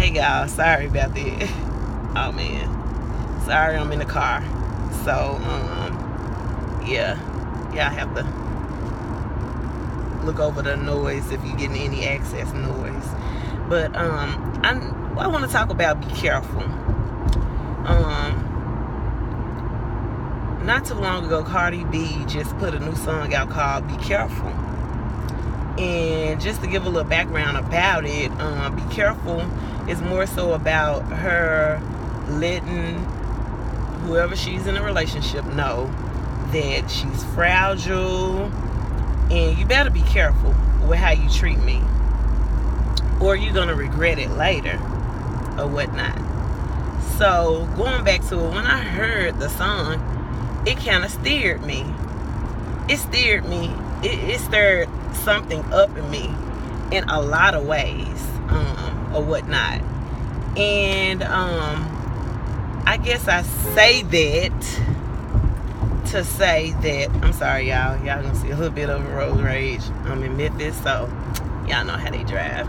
Hey y'all, sorry about that. Oh man, sorry, I'm in the car. So yeah, y'all have to look over the noise if you're getting any access noise. But I want to talk about be careful. Not too long ago, Cardi B just put a new song out called Be Careful. And just to give a little background about it, Be Careful is more so about her letting whoever she's in a relationship know that she's fragile and you better be careful with how you treat me, or you're gonna regret it later or whatnot. So going back to it, when I heard the song, it kind of steered me. It steered me. It stirred something up in me in a lot of ways, or whatnot. And I guess I say that to say that, I'm sorry y'all gonna see a little bit of a road rage. I'm in Memphis, so y'all know how they drive.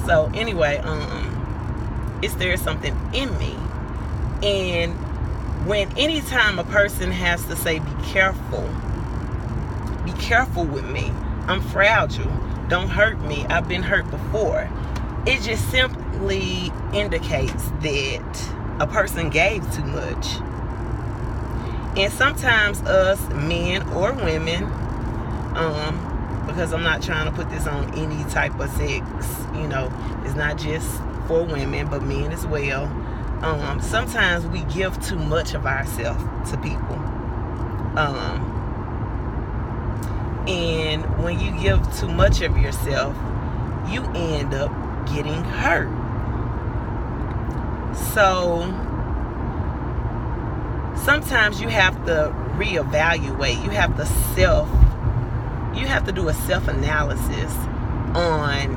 So anyway, it stirs something in me. And anytime a person has to say be careful with me, I'm fragile, don't hurt me, I've been hurt before, it just simply indicates that a person gave too much. And sometimes us men or women, because I'm not trying to put this on any type of sex, it's not just for women but men as well. Sometimes we give too much of ourselves to people. And when you give too much of yourself, you end up getting hurt. So sometimes you have to reevaluate. You have to do a self-analysis on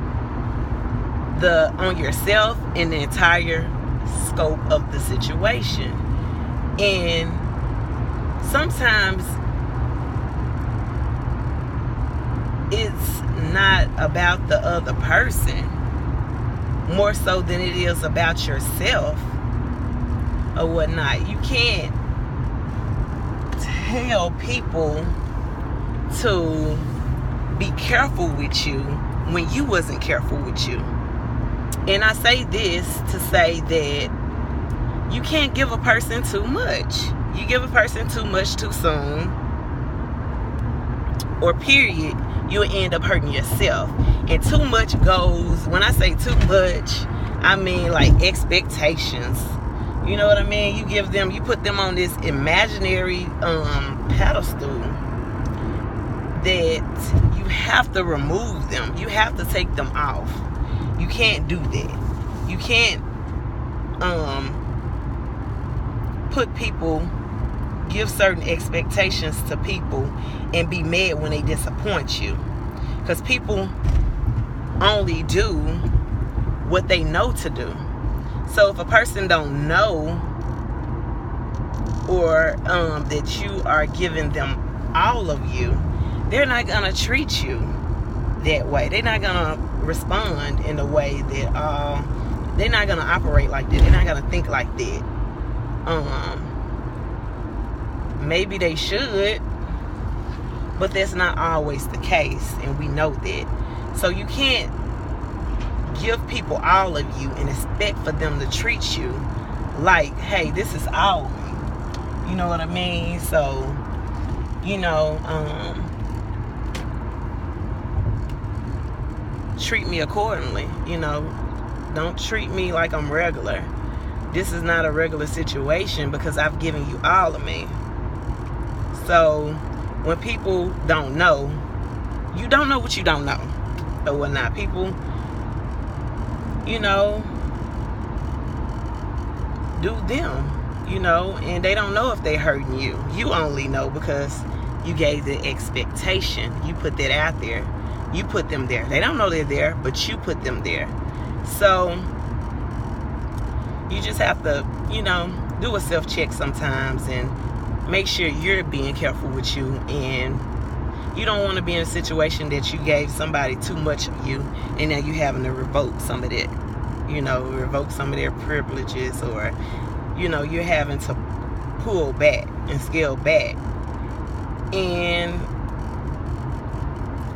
yourself and the entire scope of the situation. And sometimes it's not about the other person more so than it is about yourself or whatnot. You can't tell people to be careful with you when you wasn't careful with you. And I say this to say that you can't give a person too much. You give a person too much too soon, or period, you'll end up hurting yourself. And too much goes, when I say too much, I mean like expectations. You know what I mean? You put them on this imaginary pedestal that you have to remove them. You have to take them off. You can't do that. You can't give certain expectations to people and be mad when they disappoint you. Because people only do what they know to do. So if a person don't know, or that you are giving them all of you, they're not gonna treat you that way. They're not gonna respond in a way that they're not gonna operate like that. They're not gonna think like that. Maybe they should, but that's not always the case, and we know that. So you can't give people all of you and expect for them to treat you like, hey, this is all of me. You know what I mean? So, treat me accordingly. Don't treat me like I'm regular. This is not a regular situation because I've given you all of me. So when people don't know, you don't know what you don't know or whatnot. People, do them, and they don't know if they're hurting you. You only know because you gave the expectation. You put that out there. You put them there. They don't know they're there, but you put them there. So you just have to, do a self-check sometimes and make sure you're being careful with you. And you don't want to be in a situation that you gave somebody too much of you and now you're having to revoke some of that. revoke some of their privileges, or you're having to pull back and scale back. And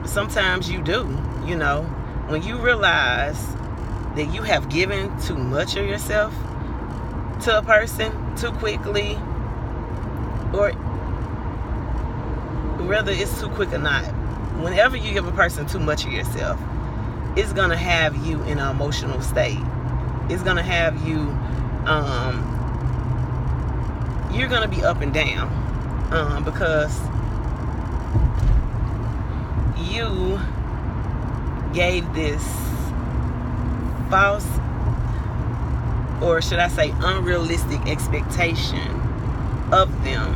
sometimes you do, when you realize that you have given too much of yourself to a person too quickly, or whether it's too quick or not, whenever you give a person too much of yourself, it's going to have you in an emotional state. It's going to have you, you're going to be up and down, because you gave this false, or should I say unrealistic, expectation of them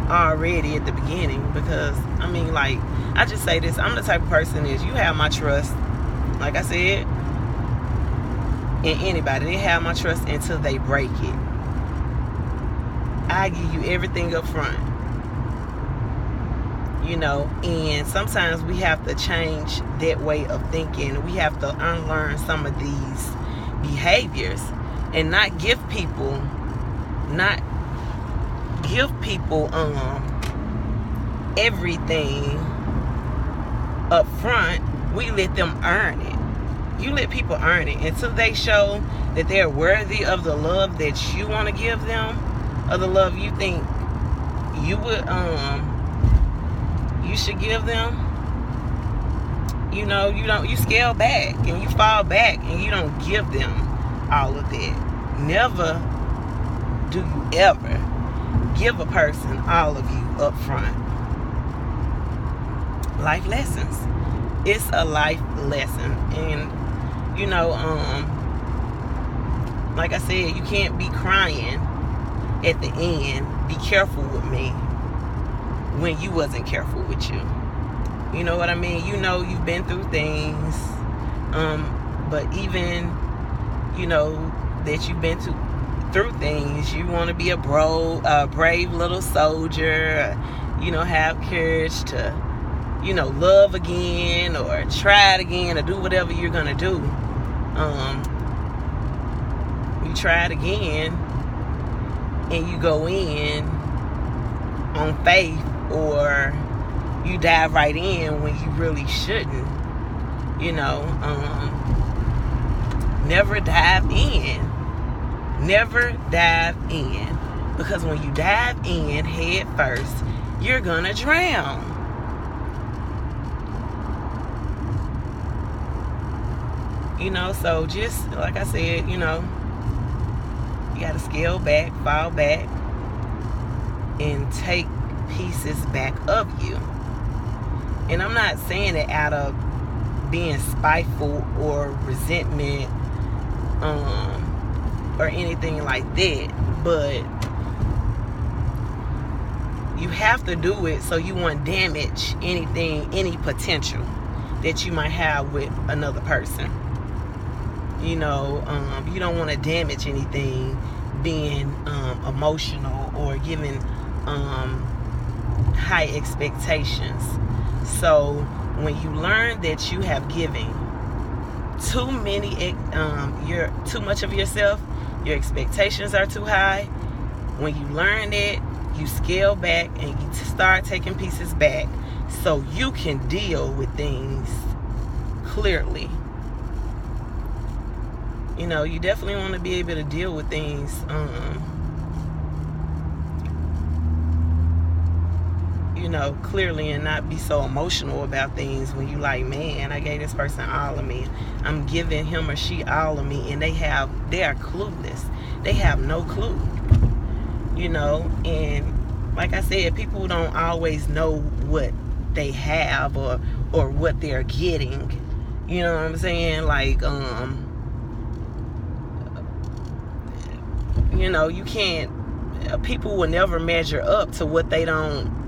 already at the beginning. Because I just say this, I'm the type of person is, you have my trust, like I said, in anybody. They have my trust until they break it. I give you everything up front, and sometimes we have to change that way of thinking. We have to unlearn some of these behaviors and not give people everything up front. We let them earn it. You let people earn it until they show that they're worthy of the love that you want to give them, or the love you think you would you should give them. You scale back and you fall back and you don't give them all of that. Never do you ever give a person all of you up front. Life lessons. It's a life lesson. And like I said, you can't be crying at the end, be careful with me, when you wasn't careful with you. You know what I mean? You've been through things, but even that you've been through things, you want to be a brave little soldier, have courage to love again, or try it again, or do whatever you're gonna do. You try it again and you go in on faith, or you dive right in when you really shouldn't. Never dive in, because when you dive in head first, you're gonna drown. So just like I said, you gotta scale back, fall back, and take pieces back of you. And I'm not saying it out of being spiteful or resentment, or anything like that, but you have to do it so you won't damage any potential that you might have with another person. You don't want to damage anything being emotional or giving high expectations. So when you learn that you have given too much of yourself, your expectations are too high. When you learn that, you scale back and you start taking pieces back so you can deal with things clearly. You definitely want to be able to deal with things clearly, and not be so emotional about things when you like, man, I gave this person all of me. I'm giving him or she all of me, and they are clueless. They have no clue. And like I said, people don't always know what they have or what they're getting. You know what I'm saying? Like, you can't, people will never measure up to what they don't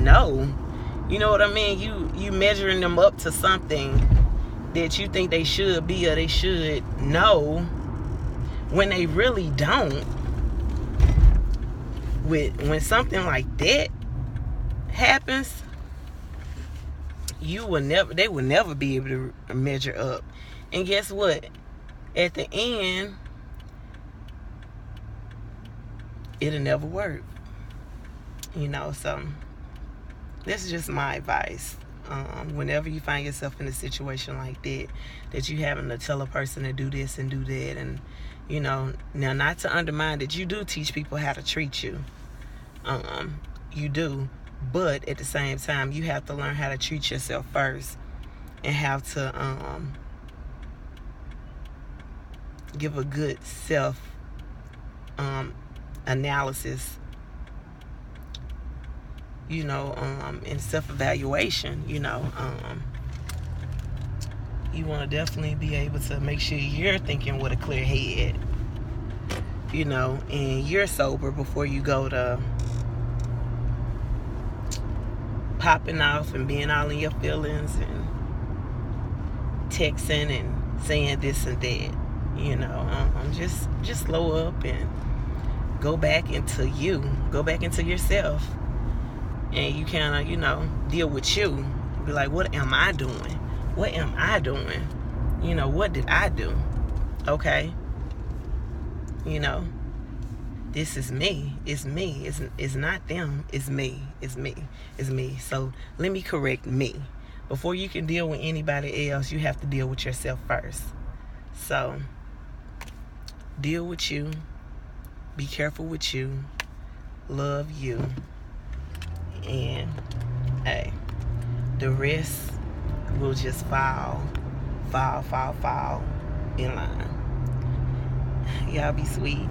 know. You know what I mean? You measuring them up to something that you think they should be or they should know, when they really don't. When something like that happens, they will never be able to measure up. And guess what? At the end, it'll never work. So this is just my advice. Whenever you find yourself in a situation like that you having to tell a person to do this and do that, and now, not to undermine that you do teach people how to treat you. You do. But at the same time, you have to learn how to treat yourself first, and have to give a good self analysis, and self-evaluation. You want to definitely be able to make sure you're thinking with a clear head, and you're sober before you go to popping off and being all in your feelings and texting and saying this and that. Just slow up and go back into yourself, and you kind of deal with you. Be like, what am I doing? What am I doing? What did I do? Okay. This is me. It's me. It's not them. It's me. It's me. It's me. So let me correct me. Before you can deal with anybody else, you have to deal with yourself first. So deal with you. Be careful with you. Love you. And hey, the rest will just fall in line. Y'all be sweet.